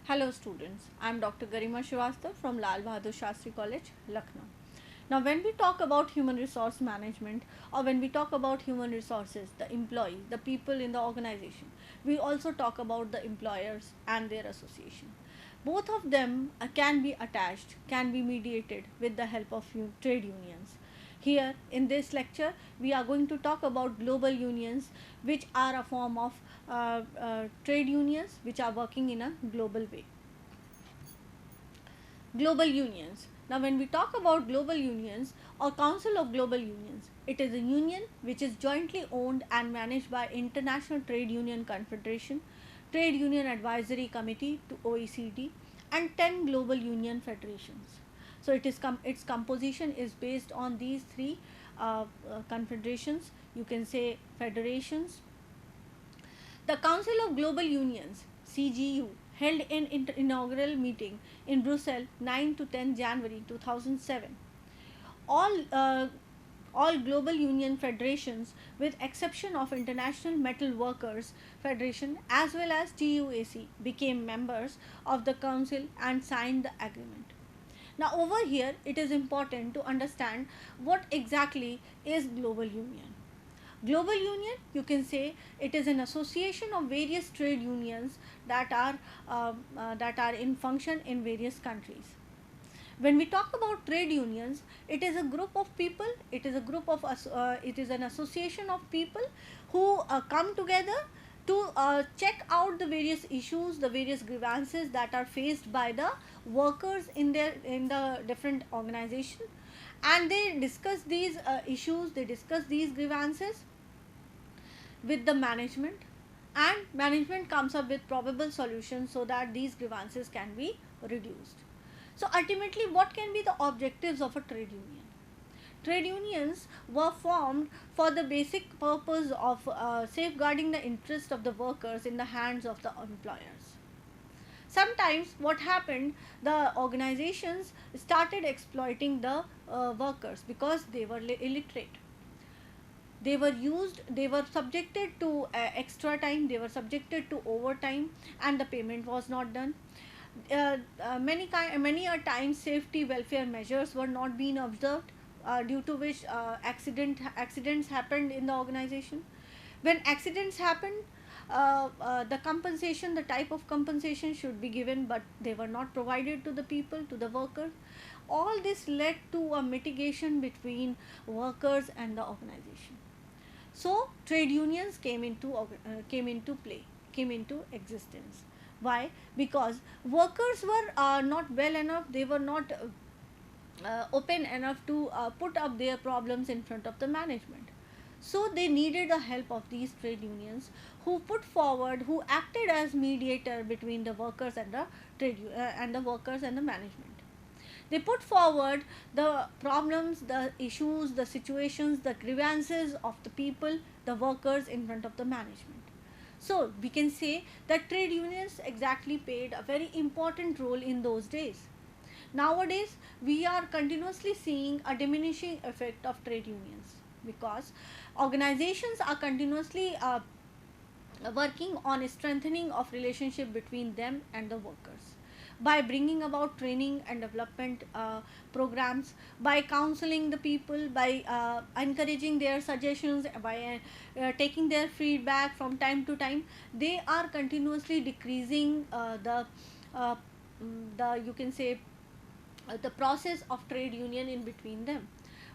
Hello students, I am Dr. Garima Srivastava from Lal Bahadur Shastri College, Lucknow. Now when we talk about human resource management or when we talk about human resources, the employee, the people in the organization, we also talk about the employers and their association. Both of them can be attached, can be mediated with the help of trade unions. Here in this lecture, we are going to talk about global unions, which are a form of trade unions which are working in a global way. Global unions. Now, when we talk about global unions or Council of Global Unions, it is a union which is jointly owned and managed by International Trade Union Confederation, Trade Union Advisory Committee to OECD, and 10 global union federations. So, its composition is based on these three confederations. You can say federations. The Council of Global Unions (CGU) held an inaugural meeting in Brussels 9 to 10 January 2007. All all global union federations, with exception of International Metal Workers Federation as well as TUAC, became members of the council and signed the agreement. Now over here it is important to understand what exactly is global union. Global union, you can say, it is an association of various trade unions that are in function in various countries. When we talk about trade unions, it is a group of people. It is an association of people who come together to check out the various issues, the various grievances that are faced by the workers in the different organization, and they discuss these issues. They discuss these grievances with the management, and management comes up with probable solutions so that these grievances can be reduced. So ultimately, what can be the objectives of a trade union? Trade unions were formed for the basic purpose of safeguarding the interest of the workers in the hands of the employers. Sometimes what happened, the organizations started exploiting the workers because they were illiterate. They were subjected to extra time, they were subjected to overtime, and the payment was not done. Many a times safety welfare measures were not being observed, due to which accidents happened in the organization. When accidents happen, the type of compensation should be given, but they were not provided to the people, to the workers. All this led to a mitigation between workers and the organization. So trade unions came into play, came into existence. Why? Because workers were not well enough, they were not open enough to put up their problems in front of the management. So they needed the help of these trade unions, who acted as mediator between the workers and the workers and the management. They put forward the problems, the issues, the situations, the grievances of the people, the workers in front of the management. So we can say that trade unions exactly played a very important role in those days. Nowadays, we are continuously seeing a diminishing effect of trade unions because organizations are continuously working on strengthening of relationship between them and the workers by bringing about training and development programs, by counseling the people, by encouraging their suggestions, by taking their feedback from time to time. They are continuously decreasing uh, the you can say the process of trade union in between them.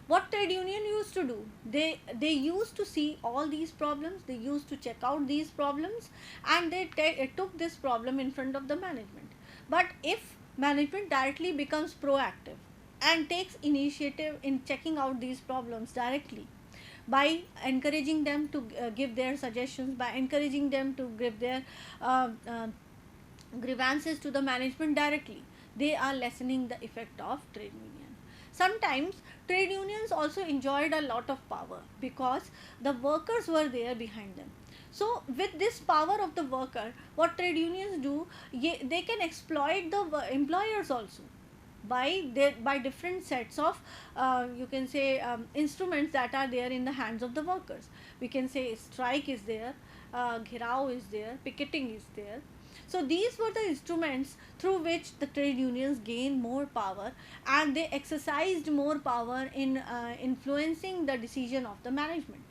What trade union used to do, they used to see all these problems, they used to check out these problems, and they took this problem in front of the management. But if management directly becomes proactive and takes initiative in checking out these problems directly, by encouraging them to give their suggestions, by encouraging them to give their uh, uh, grievances to the management directly, they are lessening the effect of trade union. Sometimes trade unions also enjoyed a lot of power because the workers were there behind them. So with this power of the worker, what trade unions do, they can exploit the employers also by different sets of you can say instruments that are there in the hands of the workers. We can say strike is there, ghirao is there, picketing is there. So these were the instruments through which the trade unions gained more power, and they exercised more power in influencing the decision of the management.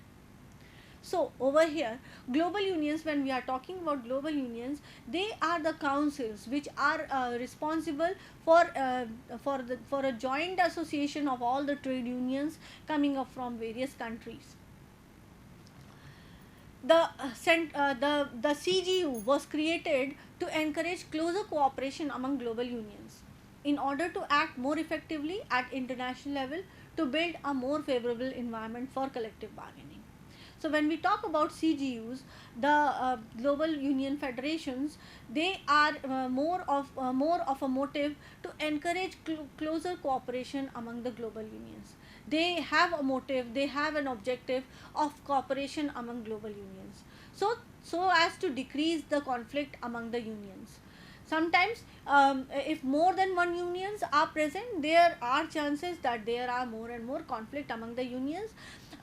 So over here, global unions, when we are talking about global unions, they are the councils which are responsible for a joint association of all the trade unions coming up from various countries. The CGU was created to encourage closer cooperation among global unions in order to act more effectively at international level, to build a more favorable environment for collective bargaining. So when we talk about CGUs, the global union federations, they are more of a motive to encourage closer cooperation among the global unions. They have a motive, they have an objective of cooperation among global unions. So as to decrease the conflict among the unions. Sometimes, if more than one unions are present, there are chances that there are more and more conflict among the unions,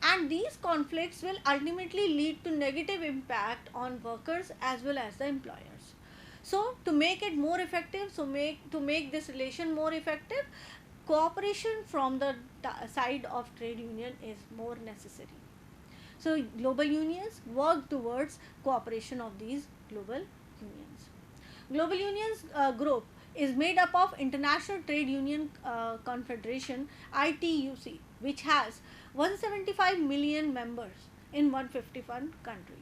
and these conflicts will ultimately lead to negative impact on workers as well as the employers. So to make it more effective, to make this relation more effective, cooperation from the side of trade union is more necessary. So global unions work towards cooperation of these global unions. Global unions group is made up of International Trade Union Confederation ITUC, which has 175 million members in 151 countries.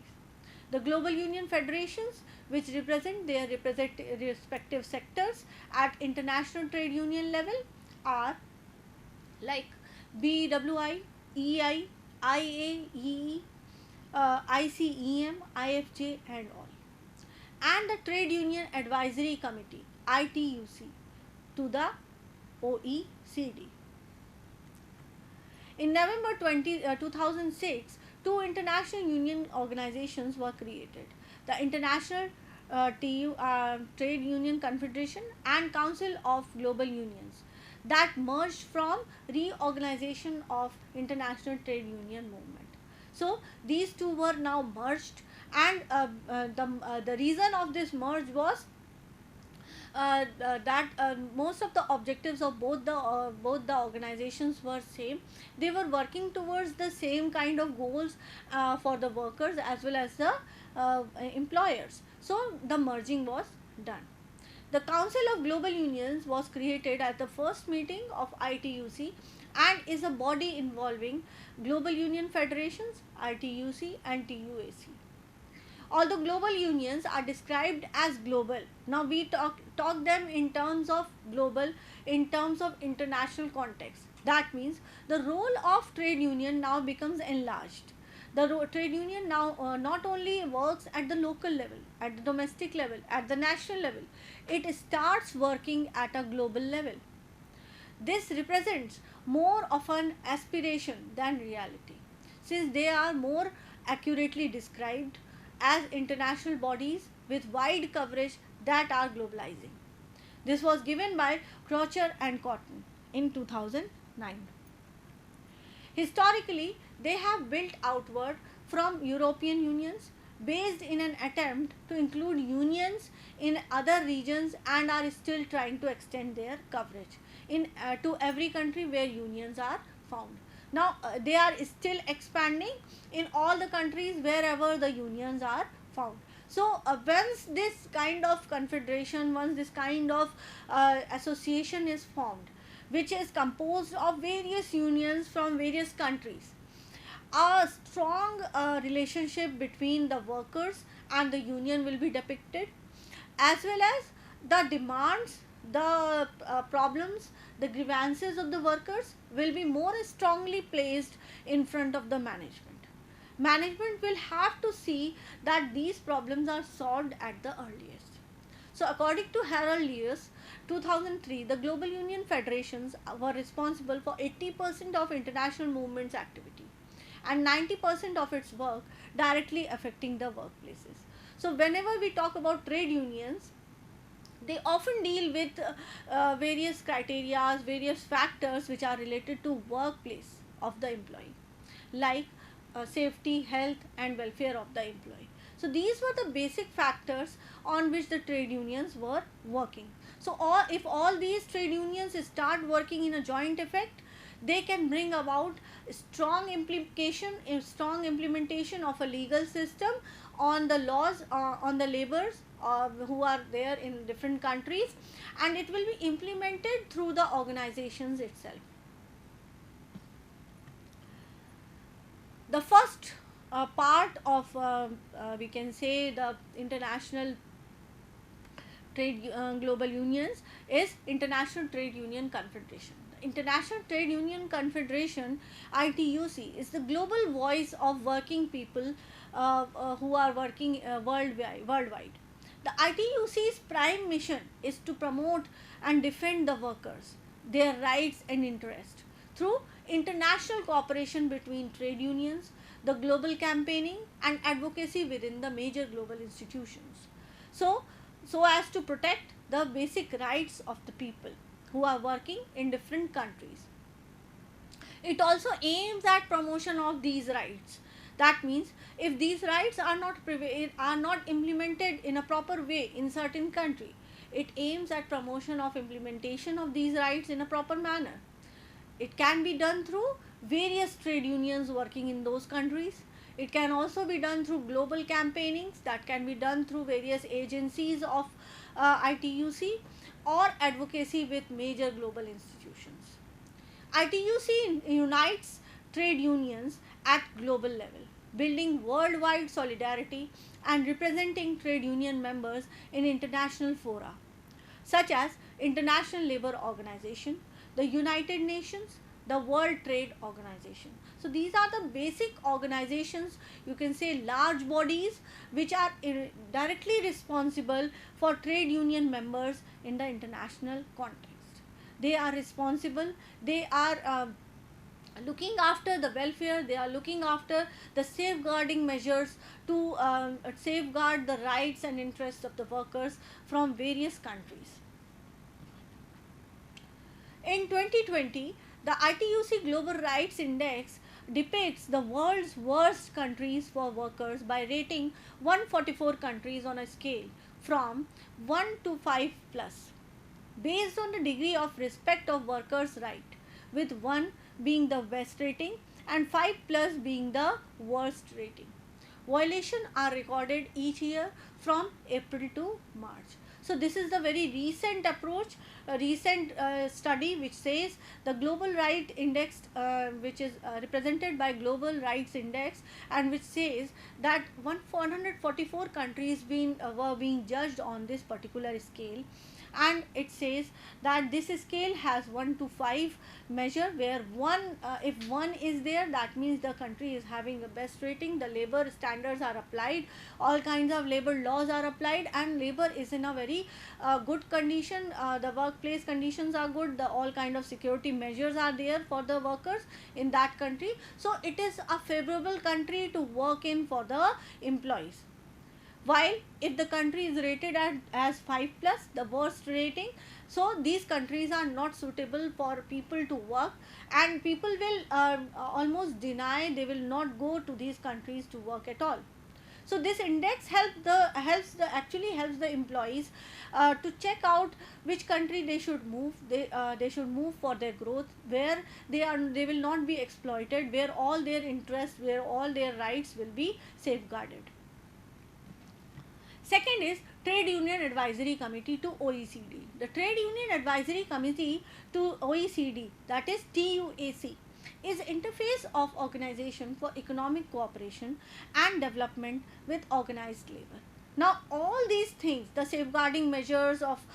The global union federations, which represent their respective sectors at international trade union level, are like BWI, EI, IAEE, ICEM, IFJ, and all, and the Trade Union Advisory Committee ITUC to the OECD. In November 2006, two international union organizations were created: the International Trade Union Confederation and Council of Global Unions, that merged from reorganization of International Trade Union movement. So these two were now merged, and the reason of this merge was that most of the objectives of both the organizations were same. They were working towards the same kind of goals for the workers as well as the employers. So the merging was done. The Council of Global Unions was created at the first meeting of ITUC and is a body involving global union federations, ITUC and TUAC. Although global unions are described as global, now we talk them in terms of global, in terms of international context. That means the role of trade union now becomes enlarged. The trade union now not only works at the local level, at the domestic level, at the national level, it starts working at a global level. This represents more of an aspiration than reality, since they are more accurately described as international bodies with wide coverage that are globalizing. This was given by Crocher and Cotton in 2009. Historically, they have built outward from European unions based in an attempt to include unions in other regions, and are still trying to extend their coverage to every country where unions are found. Now they are still expanding in all the countries wherever the unions are found. So once this kind of confederation, once this kind of association is formed, which is composed of various unions from various countries, a strong relationship between the workers and the union will be depicted, as well as the demands, the problems, the grievances of the workers will be more strongly placed in front of the management. Management will have to see that these problems are solved at the earliest. So according to Harold Lewis, 2003, the global union federations were responsible for 80% of international movement's activity and 90% of its work directly affecting the workplaces. So whenever we talk about trade unions, they often deal with various criteria, various factors which are related to workplace of the employee, like safety, health and welfare of the employee. So So these were the basic factors on which the trade unions were working. So if all these trade unions start working in a joint effect, they can bring about strong implementation of a legal system on the laws on the laborers who are there in different countries, and it will be implemented through the organizations itself. The first part of we can say the international trade global unions is International Trade Union Confederation. The International Trade Union Confederation, ITUC, is the global voice of working people who are working worldwide. The ITUC's prime mission is to promote and defend the workers, their rights and interests through international cooperation between trade unions, the global campaigning and advocacy within the major global institutions. So, so as to protect the basic rights of the people who are working in different countries. It also aims at promotion of these rights. That means if these rights are not implemented in a proper way in certain country, it aims at promotion of implementation of these rights in a proper manner. It can be done through various trade unions working in those countries. It can also be done through global campaignings, that can be done through various agencies of ITUC, or advocacy with major global institutions. ITUC unites trade unions at global level, building worldwide solidarity and representing trade union members in international fora such as International Labour Organization, the United Nations, the World Trade Organization. So these are the basic organizations, you can say large bodies, which are directly responsible for trade union members in the international context. They are responsible, they are looking after the welfare, they are looking after the safeguarding measures to safeguard the rights and interests of the workers from various countries. In 2020, the ITUC Global Rights Index depicts the world's worst countries for workers by rating 144 countries on a scale from 1 to 5 plus, based on the degree of respect of workers' right, with 1 being the best rating and 5 plus being the worst rating. Violations are recorded each year from April to March. So this is the very recent approach, a recent study which says the Global Right Index, which is represented by Global Rights Index, and which says that 144 countries were being judged on this particular scale, and it says that this scale has 1 to 5 measure, where if 1 is there, that means the country is having the best rating, the labor standards are applied, all kinds of labor laws are applied, and labor is in a very good condition, the workplace conditions are good, the all kind of security measures are there for the workers in that country. So it is a favorable country to work in for the employees. While if the country is rated as 5 plus, the worst rating, so these countries are not suitable for people to work, and people will almost deny, they will not go to these countries to work at all. So this index helps the employees to check out which country they should move. They should move for their growth, where they will not be exploited, where all their interests, where all their rights will be safeguarded. Second is Trade Union Advisory Committee to OECD. The Trade Union Advisory Committee to OECD, that is TUAC, is interface of Organization for Economic Cooperation and Development with organized labor. Now all these things, the safeguarding measures of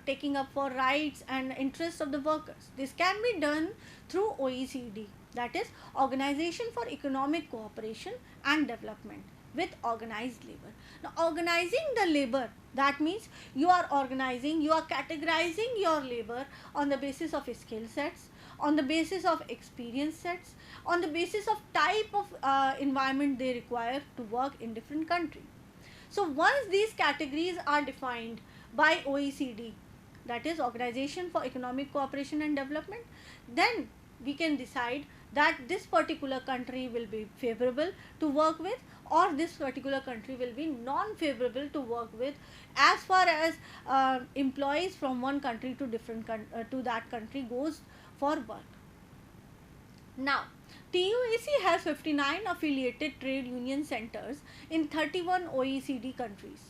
taking up for rights and interests of the workers, this can be done through OECD, that is Organization for Economic Cooperation and Development with organized labor. Now organizing the labor, that means you are organizing, you are categorizing your labor on the basis of skill sets, on the basis of experience sets, on the basis of type of environment they require to work in different countries. So once these categories are defined by OECD, that is Organization for Economic Cooperation and Development, then we can decide that this particular country will be favorable to work with, or this particular country will be non-favorable to work with as far as employees from one country to to that country goes for work. Now, TUAC has 59 affiliated trade union centers in 31 OECD countries.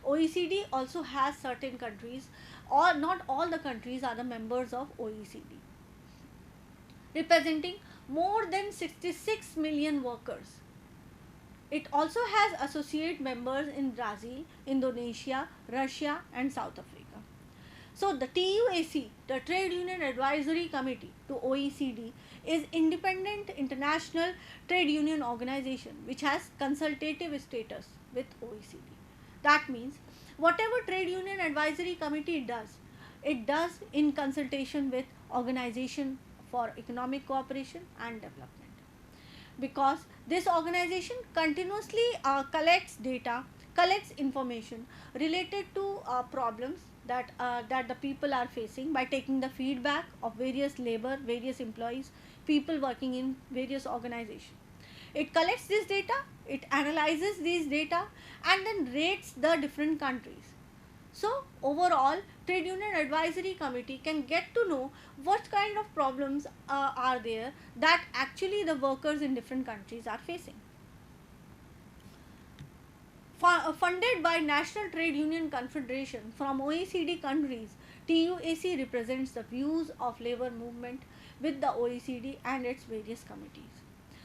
OECD also has certain countries, or not all the countries are the members of OECD, representing more than 66 million workers. It also has associate members in Brazil, Indonesia, Russia, and South Africa. So the TUAC, the Trade Union Advisory Committee to OECD, is independent international trade union organization which has consultative status with OECD. That means whatever Trade Union Advisory Committee does, it does in consultation with Organization for Economic Cooperation and Development, because this organization continuously collects data, collects information related to problems that the people are facing by taking the feedback of various employees, people working in various organizations. It collects this data, it analyzes these data, and then rates the different countries. So overall, Trade Union Advisory Committee can get to know what kind of problems are there that actually the workers in different countries are facing. Funded by National Trade Union Confederation from OECD countries, TUAC represents the views of labor movement with the OECD and its various committees.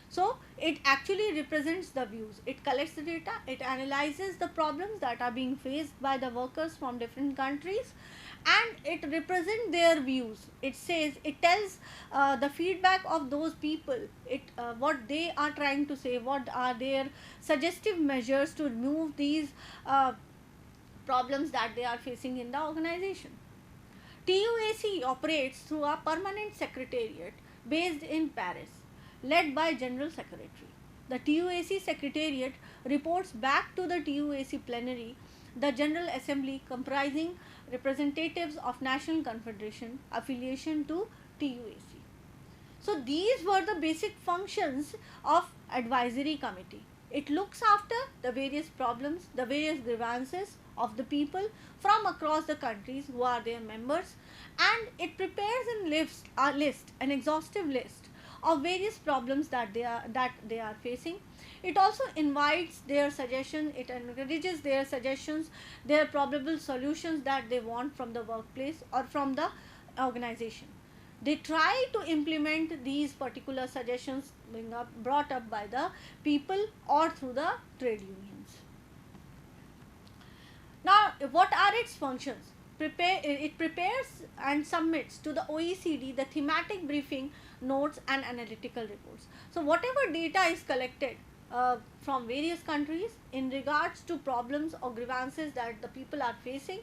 So it actually represents the views. It collects the data, it analyzes the problems that are being faced by the workers from different countries, and it represents their views. It says, it tells the feedback of those people, what they are trying to say, what are their suggestive measures to remove these problems that they are facing in the organization. TUAC operates through a permanent secretariat based in Paris, led by General Secretary. The TUAC Secretariat reports back to the TUAC plenary, the General Assembly comprising representatives of National Confederation affiliation to TUAC. So these were the basic functions of advisory committee. It looks after the various problems, the various grievances of the people from across the countries who are their members, and it prepares an exhaustive list of various problems that they are facing. It also invites their suggestions, it encourages their suggestions, their probable solutions that they want from the workplace or from the organization. They try to implement these particular suggestions brought up by the people or through the trade unions. Now, what are its functions? It prepares and submits to the OECD the thematic briefing notes and analytical reports. So whatever data is collected from various countries in regards to problems or grievances that the people are facing,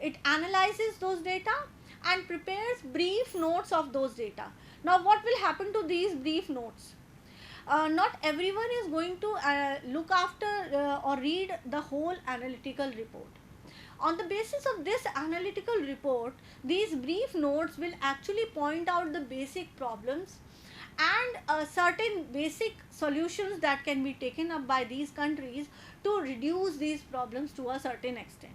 it analyzes those data and prepares brief notes of those data. Now what will happen to these brief notes? Not everyone is going to look after or read the whole analytical report. On the basis of this analytical report, these brief notes will actually point out the basic problems and certain basic solutions that can be taken up by these countries to reduce these problems to a certain extent.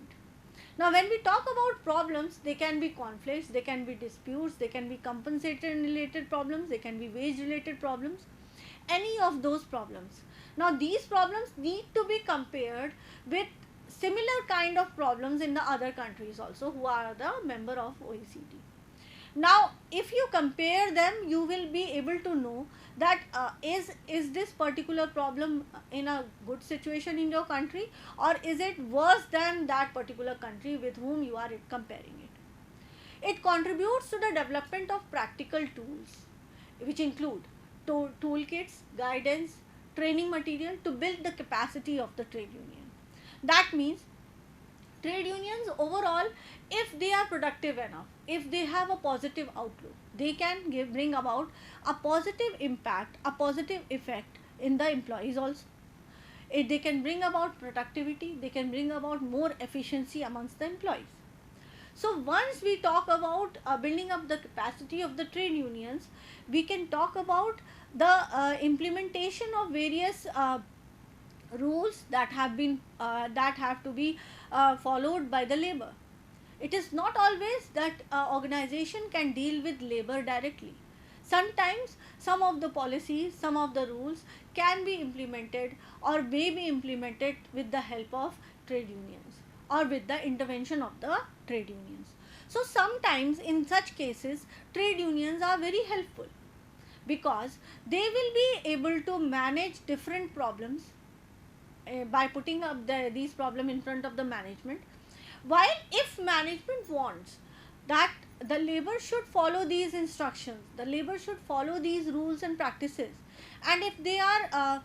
Now, when we talk about problems, they can be conflicts, they can be disputes, they can be compensation related problems, they can be wage related problems, any of those problems. Now, these problems need to be compared with similar kind of problems in the other countries also who are the member of OECD. Now, if you compare them, you will be able to know that is this particular problem in a good situation in your country, or is it worse than that particular country with whom you are comparing it. It contributes to the development of practical tools, which include toolkits, guidance, training material to build the capacity of the trade union. That means trade unions overall, if they are productive enough, if they have a positive outlook, they can bring about a positive impact, a positive effect in the employees also. They can bring about productivity, they can bring about more efficiency amongst the employees. So once we talk about building up the capacity of the trade unions, we can talk about the implementation of various rules that have to be followed by the labor. It is not always that organization can deal with labor directly. Sometimes some of the policies, some of the rules can be implemented or may be implemented with the help of trade unions or with the intervention of the trade unions. So sometimes in such cases trade unions are very helpful because they will be able to manage different problems by putting up these problems in front of the management. While if management wants that the labor should follow these instructions, the labor should follow these rules and practices, and if they are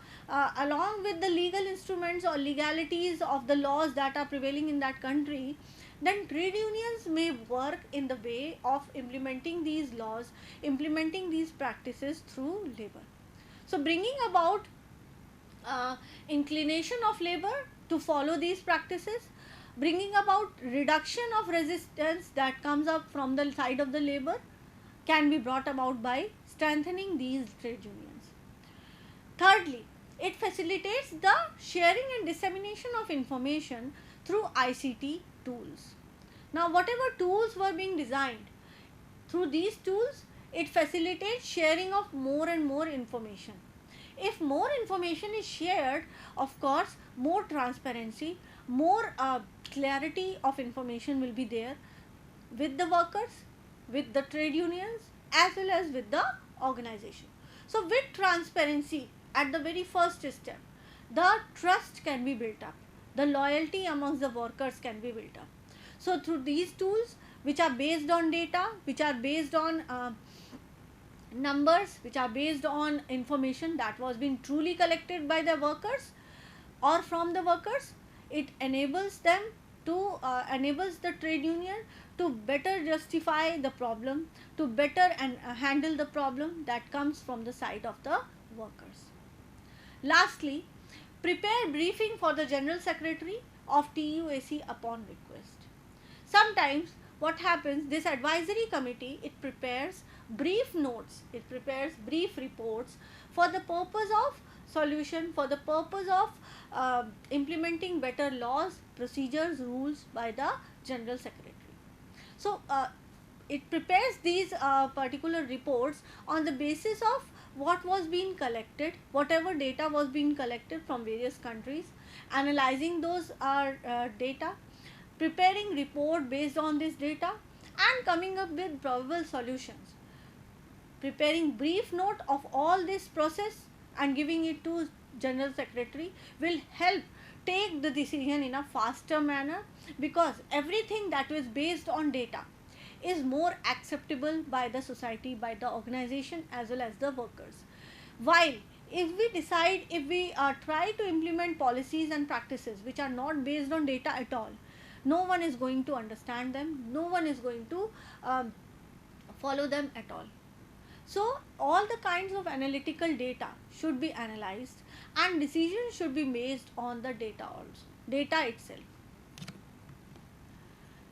along with the legal instruments or legalities of the laws that are prevailing in that country, then trade unions may work in the way of implementing these laws, implementing these practices through labor. So bringing about inclination of labor to follow these practices, bringing about reduction of resistance that comes up from the side of the labor, can be brought about by strengthening these trade unions. Thirdly, it facilitates the sharing and dissemination of information through ICT tools. Now whatever tools were being designed, through these tools it facilitates sharing of more and more information. If more information is shared, of course more transparency, more clarity of information will be there with the workers, with the trade unions, as well as with the organization. So with transparency at the very first step, the trust can be built up, the loyalty amongst the workers can be built up. So through these tools which are based on data, which are based on numbers, which are based on information that was being truly collected by the workers or from the workers, it enables them to enables the trade union to better justify the problem, to better and handle the problem that comes from the side of the workers. Lastly, prepare briefing for the General Secretary of TUAC upon request. Sometimes what happens, this advisory committee, it prepares brief notes, it prepares brief reports for the purpose of solution, for the purpose of implementing better laws, procedures, rules by the General Secretary. So it prepares these particular reports on the basis of what was being collected, whatever data was being collected from various countries, analyzing those data, preparing report based on this data, and coming up with probable solutions. Preparing brief note of all this process and giving it to General Secretary will help take the decision in a faster manner, because everything that is based on data is more acceptable by the society, by the organization, as well as the workers. While if we decide, if we try to implement policies and practices which are not based on data at all, no one is going to understand them, no one is going to follow them at all. So all the kinds of analytical data should be analyzed and decisions should be based on the data also, data itself.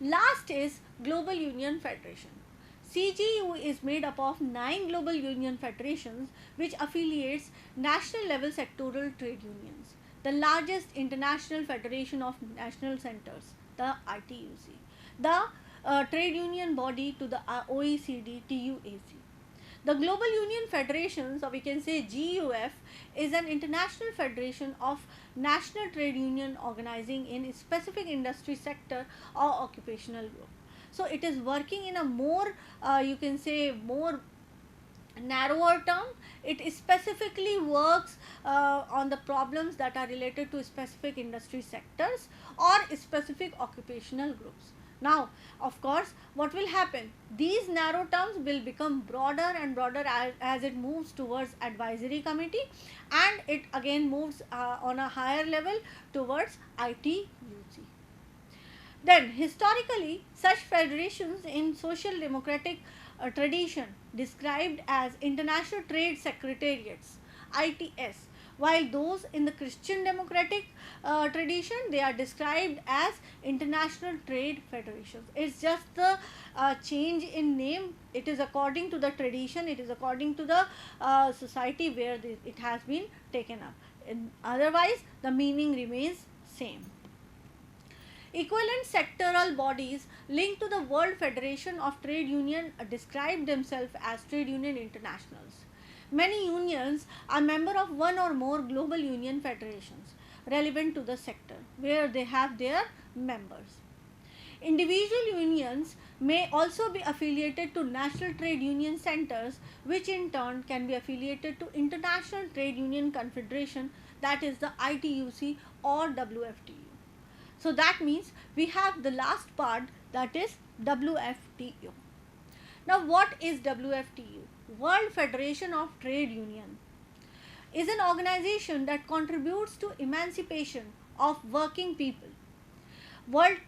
Last is Global Union Federation. CGU is made up of 9 global union federations which affiliates national level sectoral trade unions. The largest international federation of national centers, the ITUC. The trade union body to the OECD TUAC. The Global Union Federations, or we can say GUF, is an international federation of national trade union organizing in a specific industry sector or occupational group. So it is working in a more, you can say, more narrower term. It specifically works on the problems that are related to specific industry sectors or specific occupational groups. Now, of course, what will happen? These narrow terms will become broader and broader as it moves towards advisory committee, and it again moves on a higher level towards ITUC. Then, historically, such federations in social democratic tradition described as International Trade Secretariats, ITS, while those in the Christian democratic tradition, they are described as International Trade Federations. It's just the change in name. It is according to the tradition, it is according to the society where it has been taken up. Otherwise, the meaning remains same. Equivalent sectoral bodies linked to the World Federation of Trade Union describe themselves as trade union internationals. Many unions are member of one or more global union federations relevant to the sector where they have their members. Individual unions may also be affiliated to national trade union centers, which in turn can be affiliated to International Trade Union Confederation, that is the ITUC or WFTU. So that means we have the last part, that is WFTU. Now what is WFTU? World Federation of Trade Union is an organization that contributes to emancipation of working people. World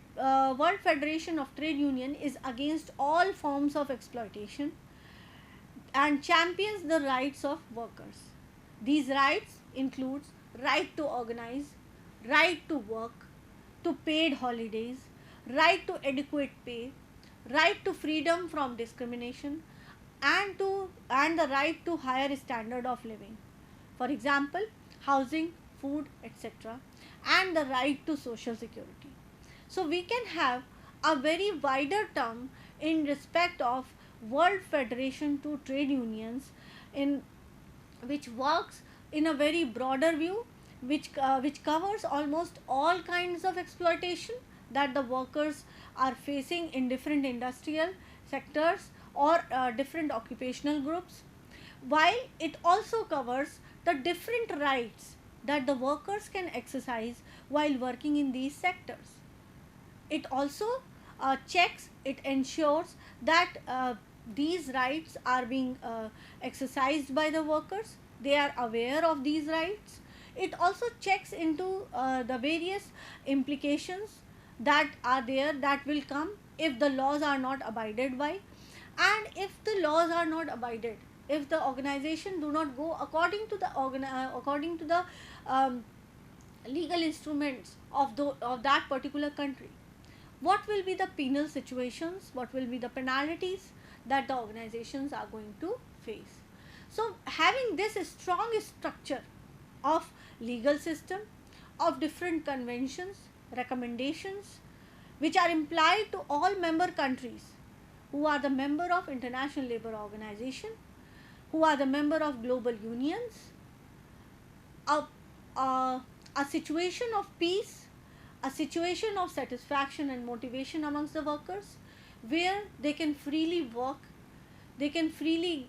Federation of Trade Union is against all forms of exploitation and champions the rights of workers. These rights include right to organize, right to work, to paid holidays, right to adequate pay, right to freedom from discrimination, and the right to higher standard of living. For example, housing, food, etc., and the right to social security. So we can have a very wider term in respect of World Federation to Trade Unions, in which works in a very broader view, which covers almost all kinds of exploitation that the workers are facing in different industrial sectors or different occupational groups, while it also covers the different rights that the workers can exercise while working in these sectors. It also it ensures that these rights are being exercised by the workers. They are aware of these rights. It also checks into the various implications that are there, that will come if the laws are not abided by, and if the laws are not abided, if the organization do not go according to the legal instruments of that particular country, what will be the penal situations, what will be the penalties that the organizations are going to face. So having this strong structure of legal system, of different conventions, recommendations, which are implied to all member countries who are the member of International Labour Organization, who are the member of global unions, a, a situation of peace, a situation of satisfaction and motivation amongst the workers, where they can freely work, they can freely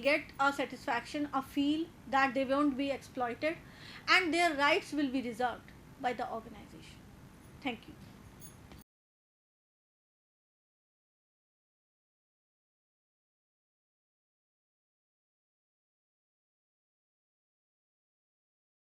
get a satisfaction, a feel that they won't be exploited, and their rights will be reserved by the organization. Thank you.